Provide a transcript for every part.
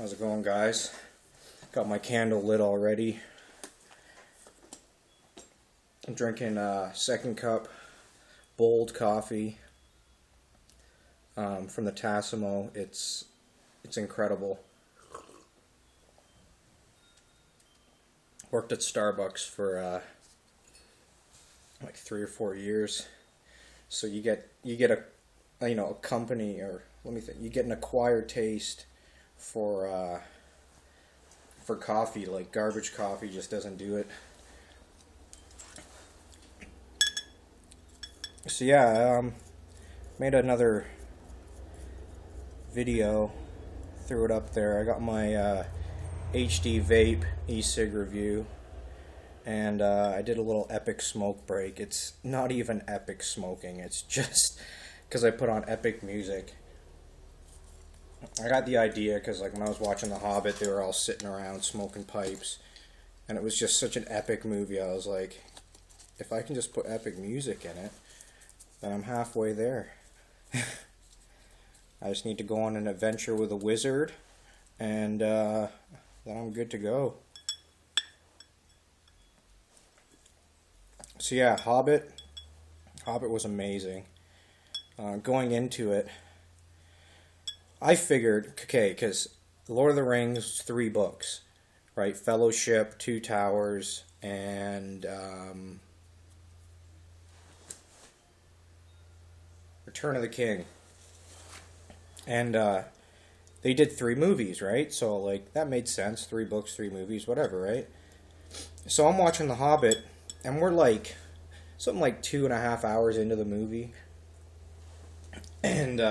How's it going, guys? Got my candle lit already. I'm drinking second cup bold coffee from the Tassimo. It's incredible. Worked at Starbucks for like 3 or 4 years. So you get a company, or let me think, you get an acquired taste for coffee. Like garbage coffee just doesn't do it. So yeah, made another video, threw it up there. I got my HD vape e-cig review, and I did a little epic smoke break. It's not even epic smoking, it's just because I put on epic music. I got the idea because, like, when I was watching The Hobbit, they were all sitting around smoking pipes, and it was just such an epic movie. I was like, if I can just put epic music in it, then I'm halfway there. I just need to go on an adventure with a wizard, and then I'm good to go. So yeah, Hobbit was amazing. Going into it, I figured, okay, because Lord of the Rings, 3 books, right? Fellowship, 2 Towers, and Return of the King. And they did 3 movies, right? So, like, that made sense. 3 books, 3 movies, whatever, right? So I'm watching The Hobbit, and we're like, something like 2.5 hours into the movie. And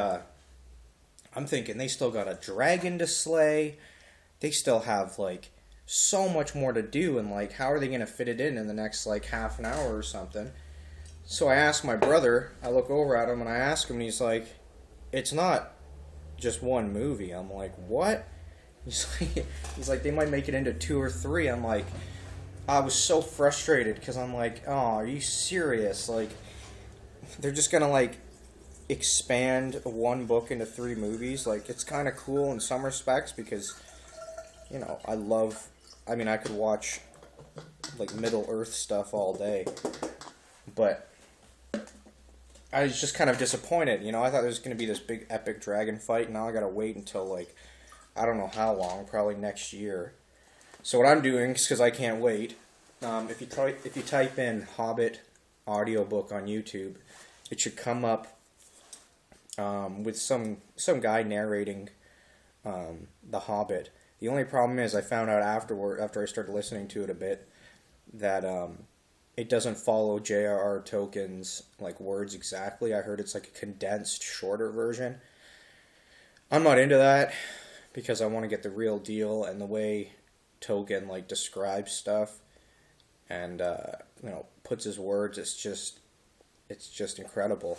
I'm thinking they still got a dragon to slay. They still have, like, so much more to do. And, like, how are they going to fit it in the next, like, half an hour or something? So I asked my brother, I look over at him and I ask him, and he's like, it's not just 1 movie. I'm like, what? He's like, they might make it into 2 or 3. I'm like, I was so frustrated because I'm like, oh, are you serious? Like, they're just going to, like, expand 1 book into 3 movies. Like, it's kind of cool in some respects because, you know, I could watch, like, Middle Earth stuff all day. But I was just kind of disappointed, you know. I thought there was going to be this big epic dragon fight, and now I got to wait until, like, I don't know how long, probably next year. So what I'm doing, because I can't wait, if you type in Hobbit audiobook on YouTube, it should come up with some guy narrating The Hobbit. The only problem is I found out after I started listening to it a bit, that it doesn't follow J.R.R. Tolkien's, like, words exactly. I heard it's like a condensed, shorter version. I'm not into that because I want to get the real deal, and the way Tolkien, like, describes stuff and puts his words, it's just incredible.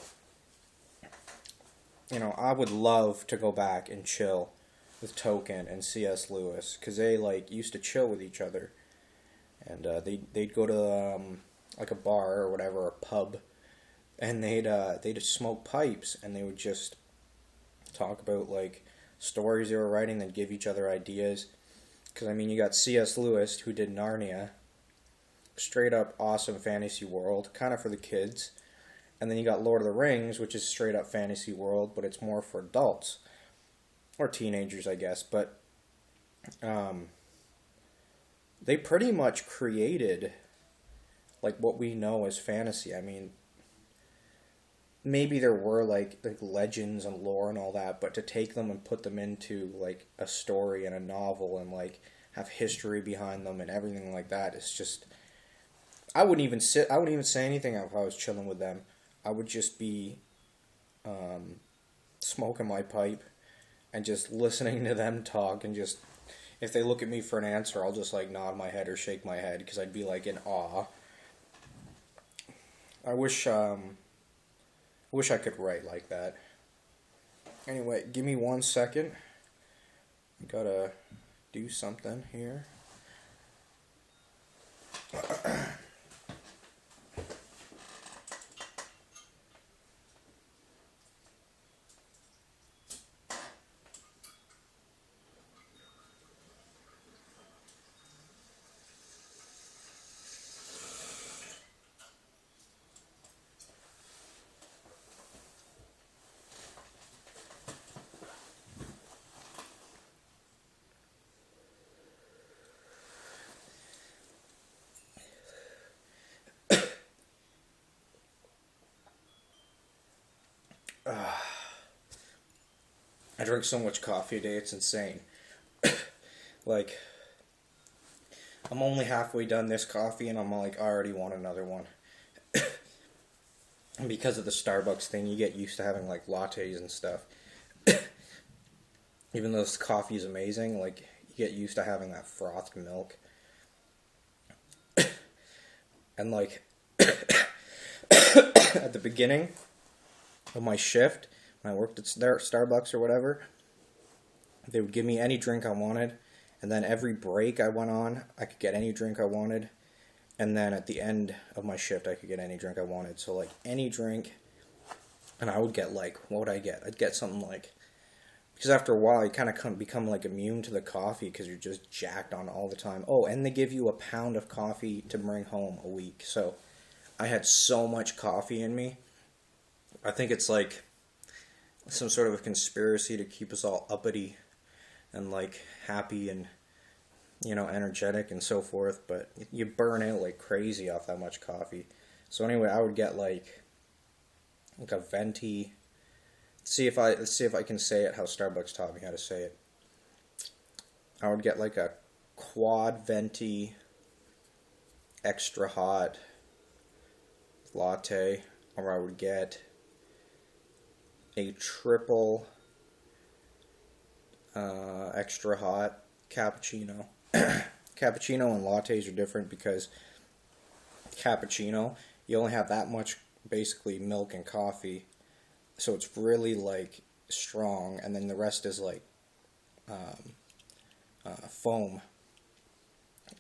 You know, I would love to go back and chill with Tolkien and C.S. Lewis, because they, like, used to chill with each other. And they'd go to like a bar or whatever, a pub, and they'd just smoke pipes, and they would just talk about, like, stories they were writing, then give each other ideas. Because, I mean, you got C.S. Lewis, who did Narnia, straight up awesome fantasy world, kind of for the kids. And then you got Lord of the Rings, which is straight up fantasy world, but it's more for adults. Or teenagers, I guess. But they pretty much created, like, what we know as fantasy. I mean, maybe there were, like legends and lore and all that, but to take them and put them into, like, a story and a novel and, like, have history behind them and everything like that, it's just, I wouldn't even say anything if I was chilling with them. I would just be smoking my pipe and just listening to them talk, and just, if they look at me for an answer, I'll just, like, nod my head or shake my head, because I'd be, like, in awe. I wish I could write like that. Anyway, give me 1 second. I gotta do something here. I drink so much coffee a day, it's insane. Like, I'm only halfway done this coffee and I'm like, I already want another one. And because of the Starbucks thing, you get used to having like lattes and stuff. Even though this coffee is amazing, like, you get used to having that frothed milk. And like, at the beginning of my shift, when I worked at Starbucks or whatever, they would give me any drink I wanted, and then every break I went on, I could get any drink I wanted, and then at the end of my shift, I could get any drink I wanted. So like any drink, and I would get like, what would I get? I'd get something like, because after a while, you kind of become like immune to the coffee because you're just jacked on all the time. Oh, and they give you a pound of coffee to bring home a week. So I had so much coffee in me. I think it's like some sort of a conspiracy to keep us all uppity and like happy and, you know, energetic and so forth, but you burn out like crazy off that much coffee. So anyway, I would get like a venti. Let's see if I can say it how Starbucks taught me how to say it. I would get like a quad venti extra hot latte, or I would get a triple extra hot cappuccino. Cappuccino and lattes are different because cappuccino, you only have that much basically milk and coffee, so it's really like strong, and then the rest is like foam.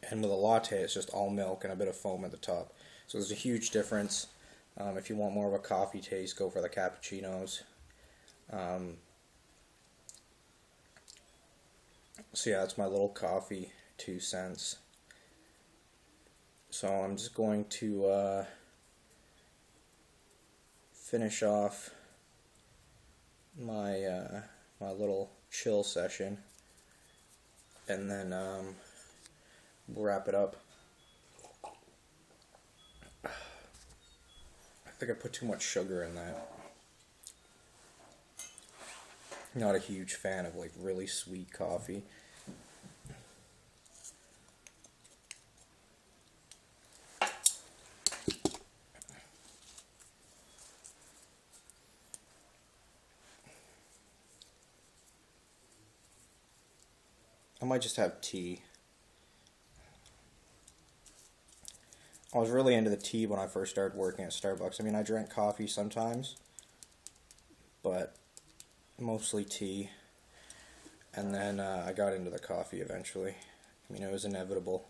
And with a latte, it's just all milk and a bit of foam at the top. So there's a huge difference. If you want more of a coffee taste, go for the cappuccinos. So yeah, that's my little coffee 2 cents. So I'm just going to finish off my my little chill session, and then we'll wrap it up. I think I put too much sugar in that. Not a huge fan of like really sweet coffee. I might just have tea. I was really into the tea when I first started working at Starbucks. I mean, I drank coffee sometimes, but mostly tea. And then I got into the coffee eventually. I mean, it was inevitable.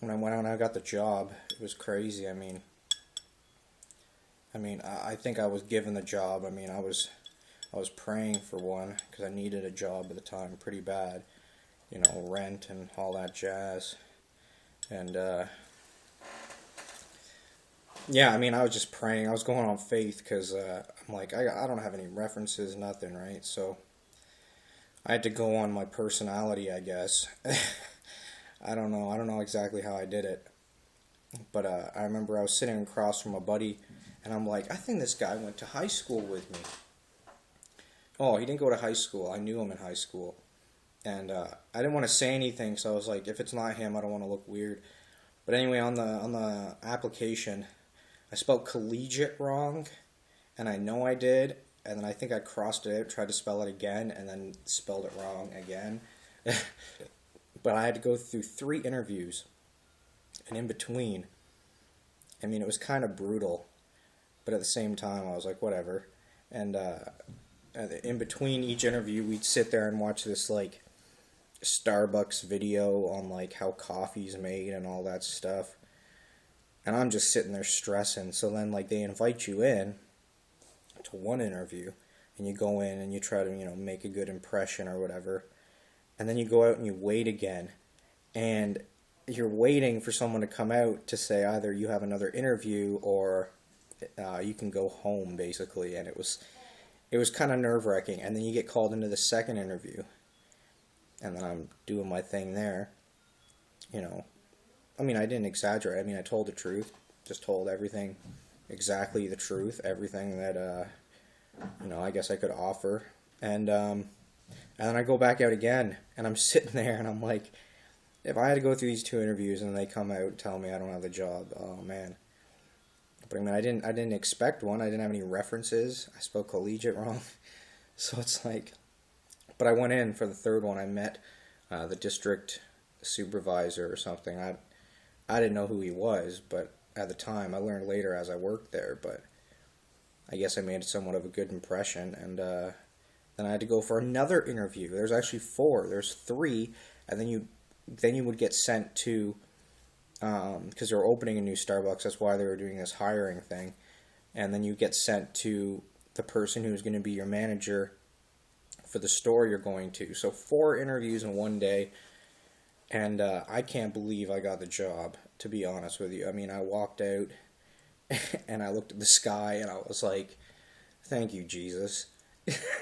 When I went out and I got the job, it was crazy. I mean, I think I was given the job. I mean, I was praying for one because I needed a job at the time pretty bad. You know, rent and all that jazz. And, yeah, I mean, I was just praying. I was going on faith because I'm like, I don't have any references, nothing, right? So I had to go on my personality, I guess. I don't know exactly how I did it. But I remember I was sitting across from a buddy, and I'm like, I think this guy went to high school with me. Oh, he didn't go to high school. I knew him in high school. And I didn't want to say anything, so I was like, if it's not him, I don't want to look weird. But anyway, on the application, I spelled collegiate wrong, and I know I did, and then I think I crossed it out, tried to spell it again, and then spelled it wrong again. But I had to go through 3 interviews, and in between, I mean, it was kind of brutal, but at the same time, I was like, whatever. And in between each interview, we'd sit there and watch this, like, Starbucks video on, like, how coffee's made and all that stuff. And I'm just sitting there stressing. So then, like, they invite you in to one interview, and you go in and you try to, you know, make a good impression or whatever. And then you go out and you wait again. And you're waiting for someone to come out to say either you have another interview or you can go home, basically. And it was kind of nerve-wracking. And then you get called into the second interview. And then I'm doing my thing there. You know, I mean, I didn't exaggerate. I mean, I told the truth. Just told everything exactly the truth, everything that I guess I could offer. And then I go back out again, and I'm sitting there, and I'm like, if I had to go through these 2 interviews and they come out and tell me I don't have the job, oh man. But I mean, I didn't expect one. I didn't have any references. I spelled collegiate wrong, so it's like. But I went in for the 3rd one. I met the district supervisor or something. I didn't know who he was, but at the time, I learned later as I worked there. But I guess I made somewhat of a good impression, and then I had to go for another interview. There's actually 4. There's 3, and then you would get sent to, because they were opening a new Starbucks. That's why they were doing this hiring thing, and then you get sent to the person who's going to be your manager for the store you're going to. So 4 interviews in one day, and I can't believe I got the job, to be honest with you. I mean, I walked out, and I looked at the sky, and I was like, thank you, Jesus.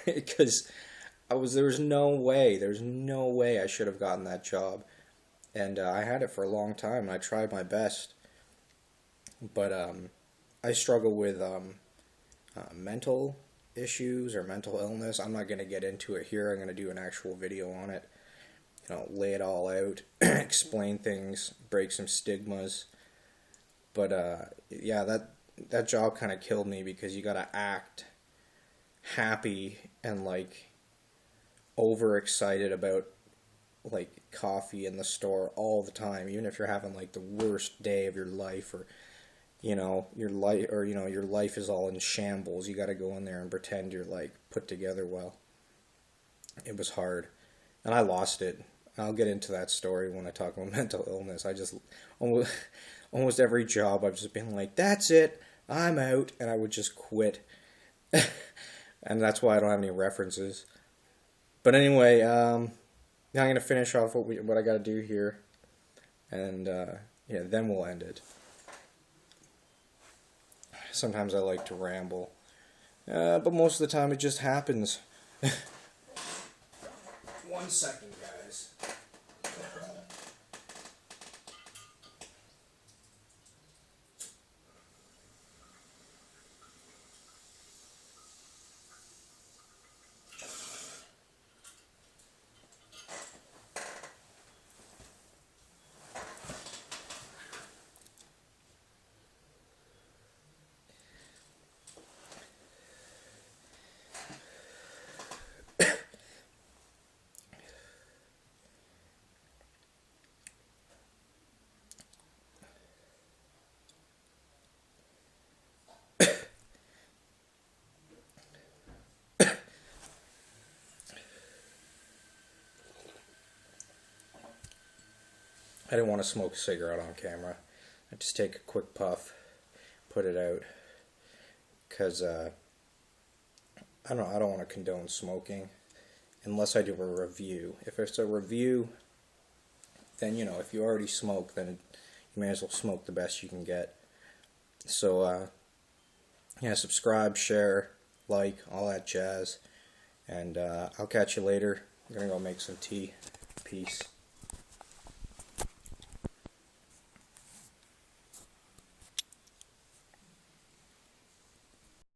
Because there's no way I should have gotten that job, and I had it for a long time, and I tried my best, but I struggle with mental issues or mental illness. I'm not going to get into it here. I'm going to do an actual video on it, lay it all out, explain things, break some stigmas, but yeah, that job kind of killed me, because you got to act happy and like overexcited about like coffee in the store all the time, even if you're having like the worst day of your life, or your life is all in shambles. You got to go in there and pretend you're like put together well. It was hard, and I lost it. I'll get into that story when I talk about mental illness. I just almost every job I've just been like, that's it, I'm out, and I would just quit. And that's why I don't have any references. But anyway, now I'm going to finish off what I got to do here. And, then we'll end it. Sometimes I like to ramble. But most of the time it just happens. 1 second, guys. I didn't want to smoke a cigarette on camera. I just take a quick puff, put it out, because I don't want to condone smoking unless I do a review. If it's a review, then if you already smoke, then you may as well smoke the best you can get. So subscribe, share, like, all that jazz, and I'll catch you later. I'm gonna go make some tea. Peace.